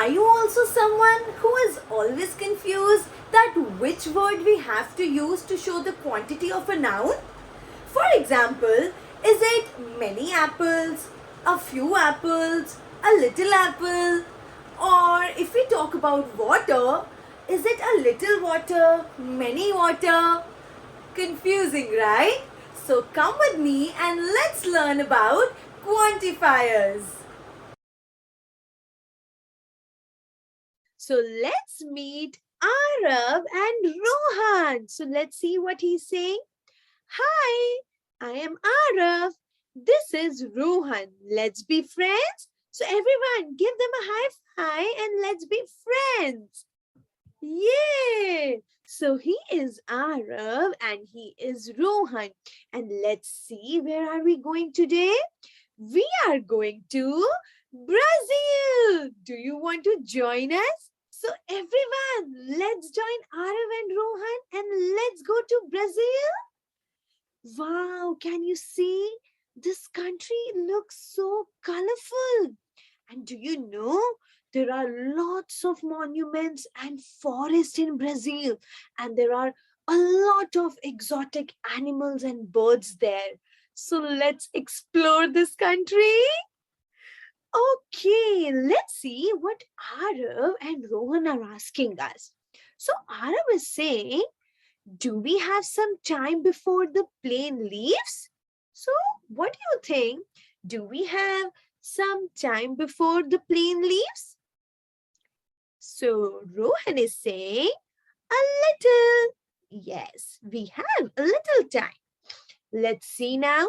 Are you also someone who is always confused that which word we have to use to show the quantity of a noun? For example, is it many apples, a few apples, a little apple? Or if we talk about water, is it a little water, many water? Confusing, right? So come with me and let's learn about quantifiers. So let's meet Arav and Rohan. So let's see what he's saying. Hi, I am Arav. This is Rohan. Let's be friends. So everyone, give them a high five and let's be friends. Yay! So he is Arav and he is Rohan. And let's see, where are we going today? We are going to Brazil. Do you want to join us? So everyone, let's join Arav and Rohan and let's go to Brazil. Wow, can you see? This country looks so colorful. And do you know, there are lots of monuments and forests in Brazil. And there are a lot of exotic animals and birds there. So let's explore this country. Okay, let's see what Arav and Rohan are asking us. So Arav is saying, do we have some time before the plane leaves? So what do you think? Do we have some time before the plane leaves? So Rohan is saying, a little. Yes, we have a little time. Let's see now.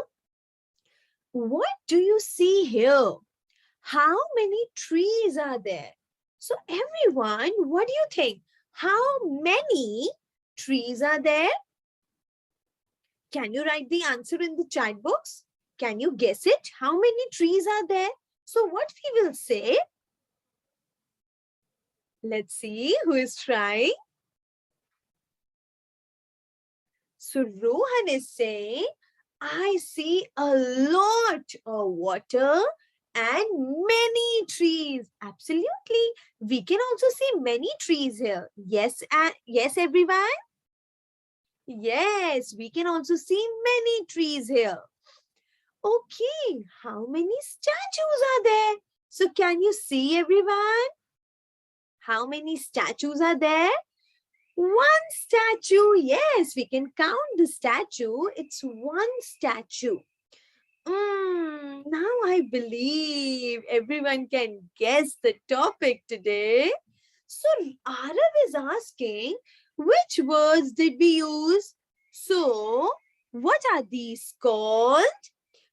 What do you see here? How many trees are there? So everyone, what do you think? How many trees are there? Can you write the answer in the chat box? Can you guess it? How many trees are there? So what we will say? Let's see who is trying. So Rohan is saying, I see a lot of water and many trees. Absolutely. We can also see many trees here. Yes, yes, everyone. Yes, we can also see many trees here. Okay, how many statues are there? So can you see everyone? How many statues are there? One statue. Yes, we can count the statue. It's one statue. Now I believe everyone can guess the topic today. So Arav is asking, which words did we use? So what are these called?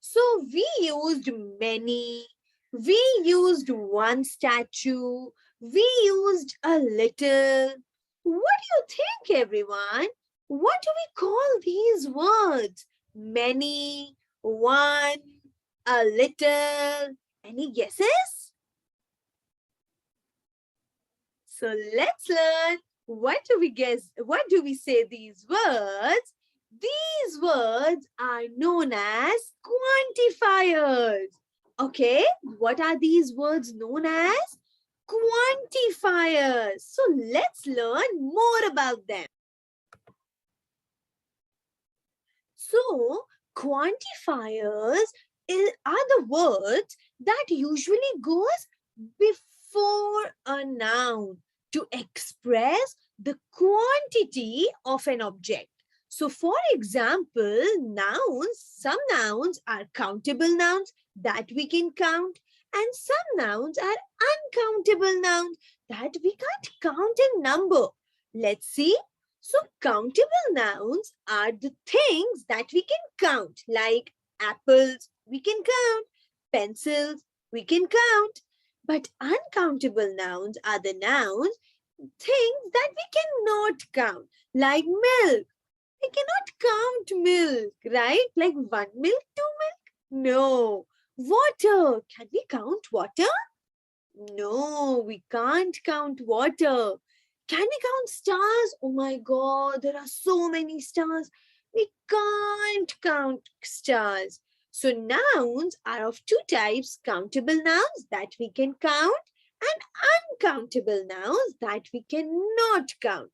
So we used many, we used one statue, we used a little. What do you think, everyone? What do we call these words? Many, one, a little. Any guesses? So let's learn. What do we guess? What do we say these words? These words are known as quantifiers. Okay, what are these words known as? Quantifiers. So let's learn more about them. So quantifiers are the words that usually goes before a noun to express the quantity of an object. So for example, nouns, some nouns are countable nouns that we can count, and some nouns are uncountable nouns that we can't count in number. Let's see. So countable nouns are the things that we can count, like apples, we can count, pencils, we can count. But uncountable nouns are the nouns, things that we cannot count, like milk. We cannot count milk, right? Like 1 milk, 2 milk? No. Water. Can we count water? No, we can't count water. Can we count stars? Oh my God, there are so many stars. We can't count stars. So nouns are of two types, countable nouns that we can count and uncountable nouns that we cannot count.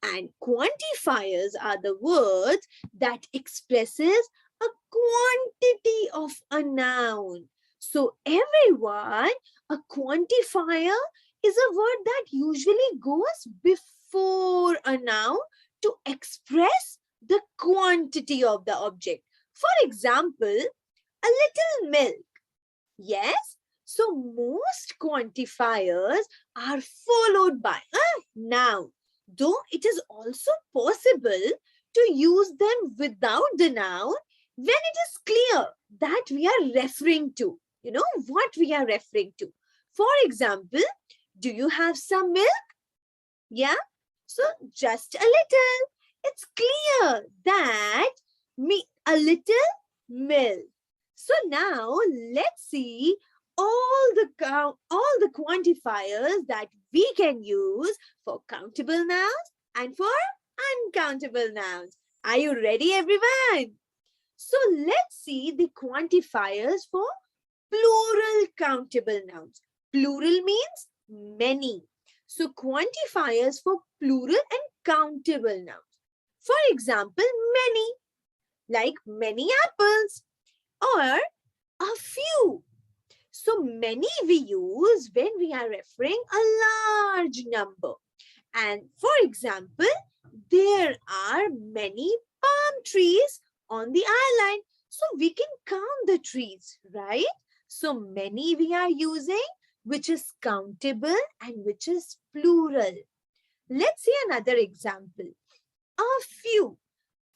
And quantifiers are the words that expresses a quantity of a noun. So everyone, a quantifier is a word that usually goes before a noun to express the quantity of the object. For example, a little milk. Yes, so most quantifiers are followed by a noun, though it is also possible to use them without the noun when it is clear that we are referring to, what we are referring to. For example, do you have some milk? Yeah, so just a little. It's clear that a little milk. So now let's see all the quantifiers that we can use for countable nouns and for uncountable nouns. Are you ready, everyone? So let's see the quantifiers for plural countable nouns. Plural means many. So quantifiers for plural and countable nouns. For example, many, like many apples, or a few. So many we use when we are referring a large number. And for example, there are many palm trees on the island. So we can count the trees, right? So many we are using, which is countable and which is plural. Let's see another example. A few.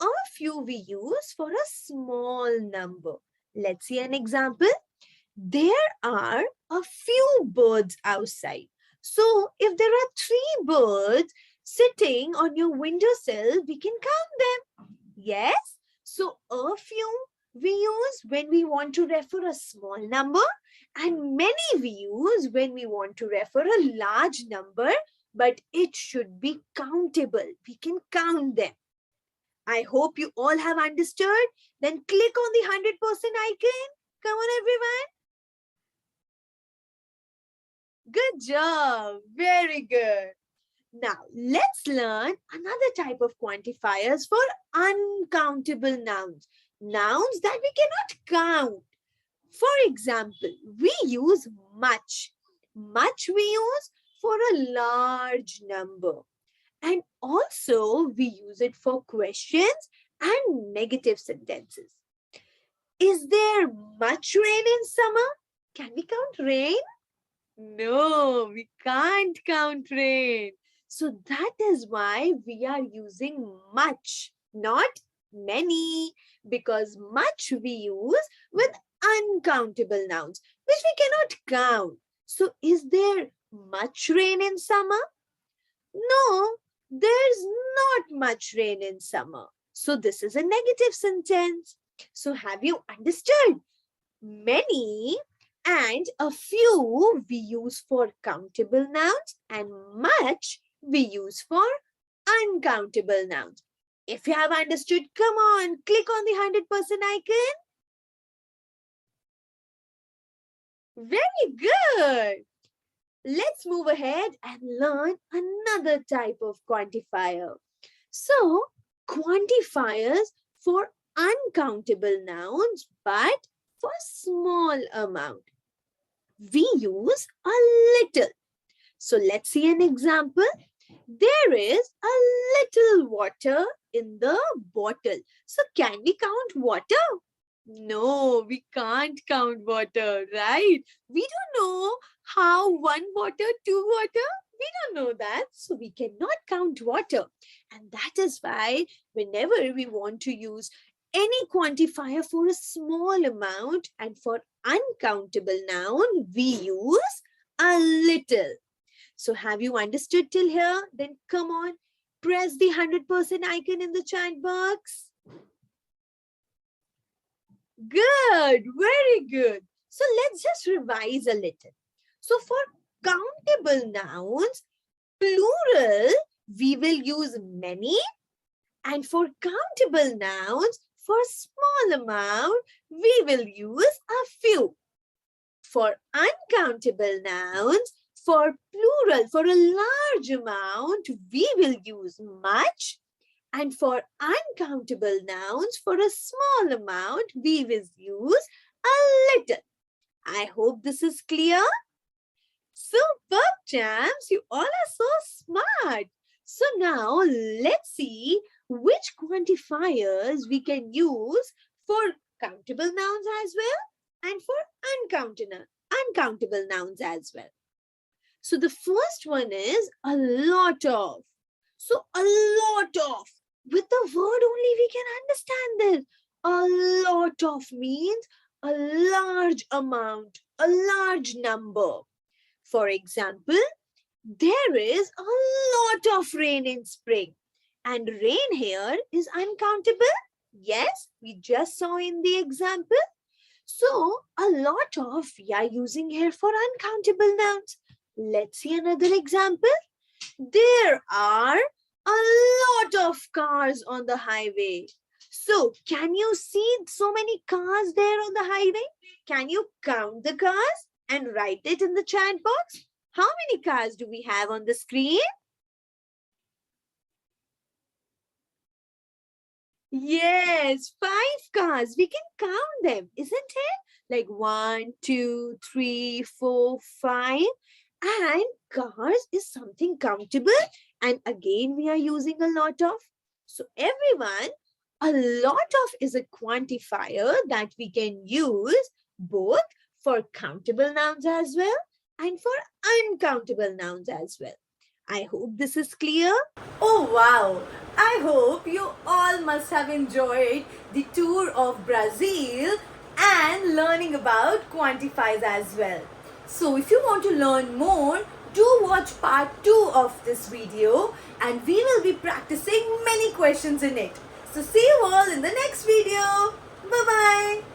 A few we use for a small number. Let's see an example. There are a few birds outside. So if there are 3 birds sitting on your windowsill, we can count them. Yes? So a few we use when we want to refer a small number, and many we use when we want to refer a large number, but it should be countable. We can count them. I hope you all have understood. Then click on the 100% icon. Come on, everyone. Good job. Very good. Now, let's learn another type of quantifiers for uncountable nouns. Nouns that we cannot count. For example, we use much. Much we use for a large number. And also, we use it for questions and negative sentences. Is there much rain in summer? Can we count rain? No, we can't count rain. So that is why we are using much, not many, because much we use with uncountable nouns, which we cannot count. So is there much rain in summer? No, there's not much rain in summer. So this is a negative sentence. So have you understood? Many and a few we use for countable nouns and much we use for uncountable nouns. If you have understood, come on, click on the 100% icon. Very good. Let's move ahead and learn another type of quantifier. So, quantifiers for uncountable nouns, but for small amount. We use a little. So, let's see an example. There is a little water in the bottle. So, can we count water? No, we can't count water, right? We don't know how 1 water, 2 water. We don't know that. So we cannot count water. And that is why whenever we want to use any quantifier for a small amount and for uncountable noun, we use a little. So have you understood till here? Then come on, press the 100% icon in the chat box. Good, very good. So let's just revise a little. So for countable nouns, plural, we will use many. And for countable nouns, for small amount, we will use a few. For uncountable nouns, For plural, for a large amount, we will use much. And for uncountable nouns, for a small amount, we will use a little. I hope this is clear. Superb, champs. You all are so smart. So now let's see which quantifiers we can use for countable nouns as well and for uncountable nouns as well. So the first one is a lot of. So a lot of. With the word only we can understand this. A lot of means a large amount, a large number. For example, there is a lot of rain in spring. And rain here is uncountable. Yes, we just saw in the example. So a lot of we are using here for uncountable nouns. Let's see another example. There are a lot of cars on the highway. So can you see so many cars there on the highway? Can you count the cars and write it in the chat box? How many cars do we have on the screen? Yes, 5 cars. We can count them, isn't it? Like 1, 2, 3, 4, 5. And cars is something countable. And again, we are using a lot of. So everyone, a lot of is a quantifier that we can use both for countable nouns as well and for uncountable nouns as well. I hope this is clear. Oh wow! I hope you all must have enjoyed the tour of Brazil and learning about quantifiers as well. So if you want to learn more, do watch part 2 of this video and we will be practicing many questions in it. So see you all in the next video. Bye bye.